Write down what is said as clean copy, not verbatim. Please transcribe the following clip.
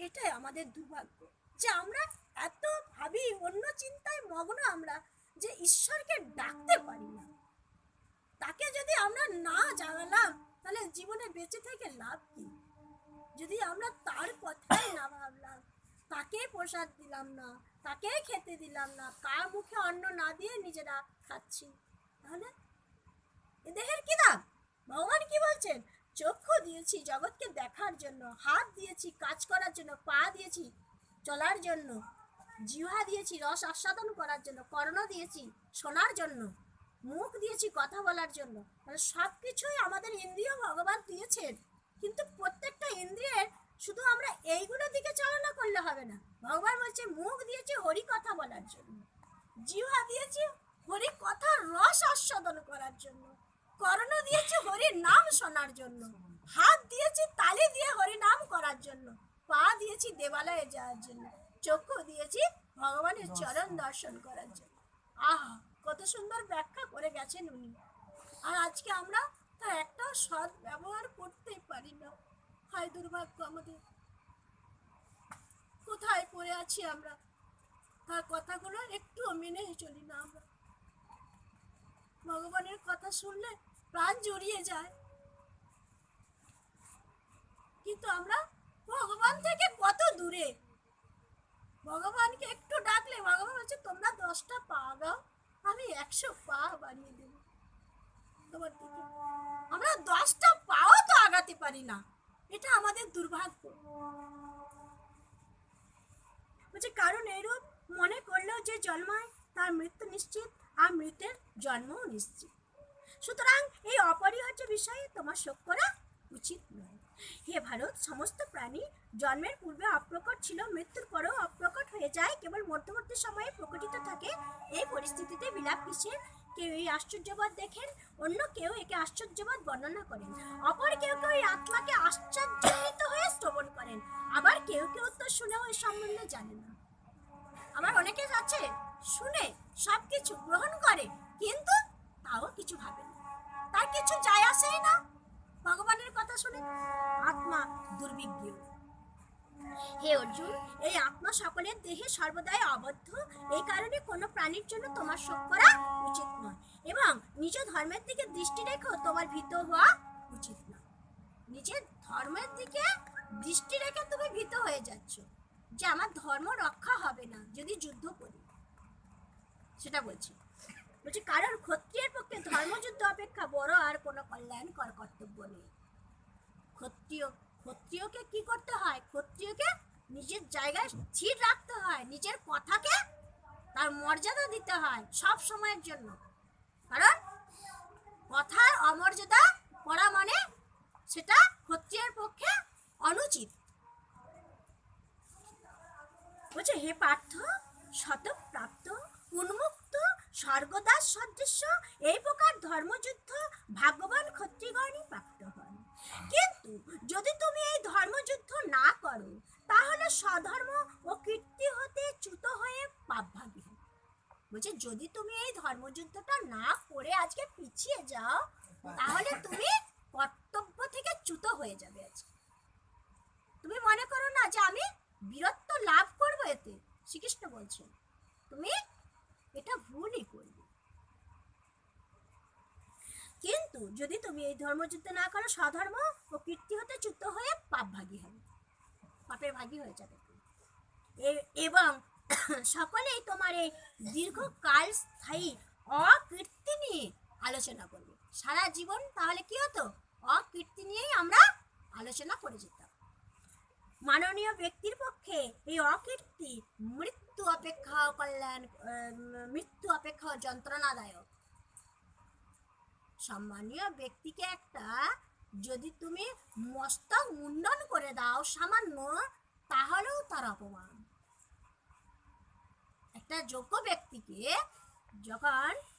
এটাই আমাদের দুর্ভাগ্য যে আমরা এত ভাবি, অন্য চিন্তায় মগ্ন আমরা, যে ঈশ্বরকে ডাকতে পারি না। তাকে যদি আমরা না জানালাম তাহলে জীবনে বেঁচে থেকে লাভ কি? যদি আমরা তার কথাই না ভাবলাম, তাকে প্রসাদ দিলাম না, তাকে খেতে দিলাম না, কার মুখে অন্ন না দিয়ে নিজেরা খাচ্ছি, তাহলে এ দেহের কি দাম? ভগবান কি বলছেন? চক্ষু দিয়েছি জগৎকে দেখার জন্য, হাত দিয়েছি কাজ করার জন্য, পা দিয়েছি চলার জন্য, জিহ্বা দিয়েছি রস আস্বাদন করার জন্য, কর্ণ দিয়েছি শোনার জন্য, মুখ দিয়েছি কথা বলার জন্য। মানে সব কিছুই আমাদের ইন্দ্রিয় ভগবান দিয়েছেন, কিন্তু প্রত্যেকটা ইন্দ্রিয়ের শুধু আমরা এইগুলোর দিকে চালনা করলে হবে না। ভগবান বলছে মুখ দিয়েছি হরি কথা বলার জন্য, জিহ্বা দিয়েছি হরি কথার রস আস্বাদন করার জন্য, কর্ণ দিয়েছি হরির নাম শোনার জন্য, হাত দিয়েছি তালি দিয়ে হরি নাম করার জন্য, পা দিয়েছি দেবালয়ে যাওয়ার জন্য, চক্ষু দিয়েছি ভগবানের চরণ দর্শন করার জন্য। আহা, কত সুন্দর ব্যাখ্যা করে গেছেন উনি। আর আজকে আমরা তার একটা সৎ ব্যবহার করতেই পারি না। হায় দুর্ভাগ্য আমাদের, কোথায় পড়ে আছি আমরা? তার কথাগুলো একটুও মেনে চলি না আমরা। ভগবানের কথা শুনলে প্রাণ জড়িয়ে যায়, কিন্তু আমরা ভগবান থেকে কত দূরে। ভগবানকে একটু ডাকলে ভগবান বলছে তোমরা 10টা পা দাও, আমি 100 পা বাড়িয়ে দেব তোমার দিকে। আমরা 10টা পাও তো আগাতে পারি না, এটা আমাদের দুর্ভাগ্য। বলছে কারণ এরূপ মনে করলেও যে জন্মায় তার মৃত্যু নিশ্চিত, আর মৃতের জন্মও নিশ্চিত। সুতরাং এই অপরিহার্য বিষয়ে তোমার শোক করা উচিত নয়। হে ভারত, সমস্ত প্রাণী জন্মের পূর্বে অপ্রকট ছিল, মৃত্যুর পরেও অপ্রকট হয়ে যায়, কেবল মধ্যবর্তী সময়ে প্রকটিত থাকে। এই পরিস্থিতিতে বিলাপ কিসের? কেউ এই আশ্চর্যবাদ দেখেন, অন্য কেউ একে আশ্চর্যবাদ বর্ণনা করেন, অপর কেউ কেউ এই আত্মাকে আশ্চর্যজনিত হয়ে শ্রবণ করেন, আবার কেউ কেউ তো শুনেও এ সম্বন্ধে জানে না। আবার অনেকে আছে শুনে সবকিছু গ্রহণ করে, কিন্তু তাও কিছু ভাবে না, তার কিছু যায় আসেই না ভগবানের কথা শুনে। আত্মা দুর্বিজ্ঞ। হে অর্জুন, এই আত্মা সকলের দেহে সর্বদাই আবদ্ধ, এই কারণে কোনো প্রাণীর জন্য তোমার শোক করা উচিত নয়, এবং নিজ ধর্মের দিকে দৃষ্টি রেখেও তোমার ভীত হওয়া উচিত নয়। নিজের ধর্মের দিকে দৃষ্টি রেখে তুমি ভীত হয়ে যাচ্ছ যে আমার ধর্ম রক্ষা হবে না যদি যুদ্ধ করি, সেটা বলছি। বলছি কারণ ক্ষত্রিয়ের পক্ষে ধর্মযুদ্ধ অপেক্ষা বড় আর কোনো কল্যাণকর কর্তব্য নেই। ক্ষত্রিয়কে কি করতে হয়? ক্ষত্রিয়কে নিজের জায়গায় স্থির রাখতে হয়, নিজের কথাকে তার মর্যাদা দিতে হয় সব সময়ের জন্য। কারণ কথার অমর্যাদা করা মানে সেটা ক্ষত্রিয়ের পক্ষে অনুচিত। বলছে হে পার্থ, শতপ্রাপ্ত উন্মুক্ত স্বর্গদাস সদৃশ্য এই প্রকার ধর্মযুদ্ধ ভাগ্যবান ক্ষত্রিয়গণই প্রাপ্ত হন। কিন্তু যদি তুমি এই ধর্মযুদ্ধ না করো তাহলে স্বধর্ম ও কীর্তি হতে চ্যুত হয়ে পাপভাগী হবে। বলছে যদি তুমি এই ধর্মযুদ্ধটা না করে আজকে পিছিয়ে যাও তাহলে তুমি কর্তব্য থেকে চ্যুত হয়ে যাবে। আজকে তুমি মনে করো না যে আমি বীরত্ব লাভ করবো, এতে শ্রীকৃষ্ণ বলছেন তুমি এটা ভুলই করবে। কিন্তু যদি তুমি এই ধর্মযুদ্ধ না করো স্বধর্ম ও কীর্তি হতে চ্যুত হয়ে পাপভাগী হবে, পাপের ভাগী হয়ে যাবে। এবং সকলেই তোমার এই দীর্ঘকাল স্থায়ী অকীর্তি নিয়ে আলোচনা করবে সারা জীবন। তাহলে কি হতো? অকীর্তি নিয়েই আমরা আলোচনা করে যেতাম। মাননীয় ব্যক্তির পক্ষে এই অকীর্তি মৃত্যু অপেক্ষা যন্ত্রণাদায়ক। সম্মানীয় ব্যক্তিকে একটা যদি তুমি মস্তক মুন্ডন করে দাও সামান্য, তাহলেও তার অপমান। একটা যোগ্য ব্যক্তিকে যখন